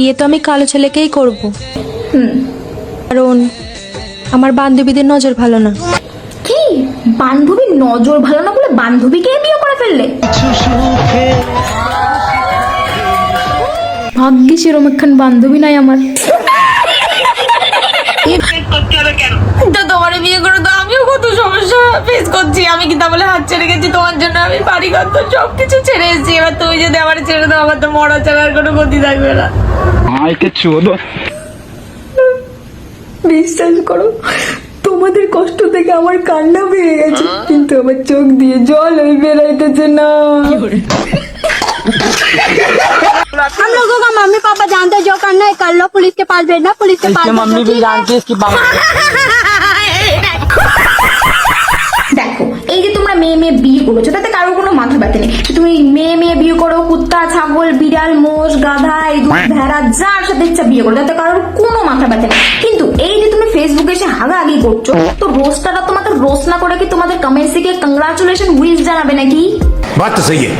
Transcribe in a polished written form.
বিয়ে তো আমি কালো ছেলেকেই করব, কারণ আমার বান্ধবীদের নজর ভালো না। কি বান্ধবীর নজর ভালো না বলে বান্ধবীকে বিয়ে করে ফেললে? ভাগ্যিস এরকম একখান বান্ধবী নাই আমার। তো তোমার বিয়ে করে তো আমিও কত সমস্যা ফেস করছি। আমি কি তাহলে হাত ছেড়ে গেছি তোমার জন্য? আমি বাড়ি ঘর তো সবকিছু ছেড়ে এসেছি। এবার তুমি যদি আমার ছেড়ে দাও, আমার তো মরা ছাড়া আর কোনো গতি থাকবে না। বিশ্বাস করো, তোমাদের কষ্ট থেকে আমার কান্না পেয়ে গেছে, কিন্তু আমার চোখ দিয়ে জল ওই বেরাইতেছে না। हम लोगों का मम्मी पापा जानते जो करना है कर लो, पुलिस के पास भेजना, पुलिस के पास मम्मी भी जानती है इसकी बात। দেখো, এই যে তোমরা মেয়ে মেয়ে বিয়ে করেছো, তাতে কারোর কোনো মাথা ব্যথা নেই। তুমি মেয়ে মেয়ে বিয়ে করো, কুত্তা, ছাগল, বিড়াল, মোষ, গাধা, ভেড়া, যার সাথে ইচ্ছা বিয়ে করো, তাতে কারোর কোনো মাথা ব্যথা নেই। কিন্তু এই যে তুমি ফেসবুকে এসে হাগাহাগি করছো, তো রোস্টাররা তোমাকে রোস্ট না করে কি তোমাদের কমেন্টসে গিয়ে কংগ্রাচুলেশন উইশ জানাবে নাকি? बात तो सही है।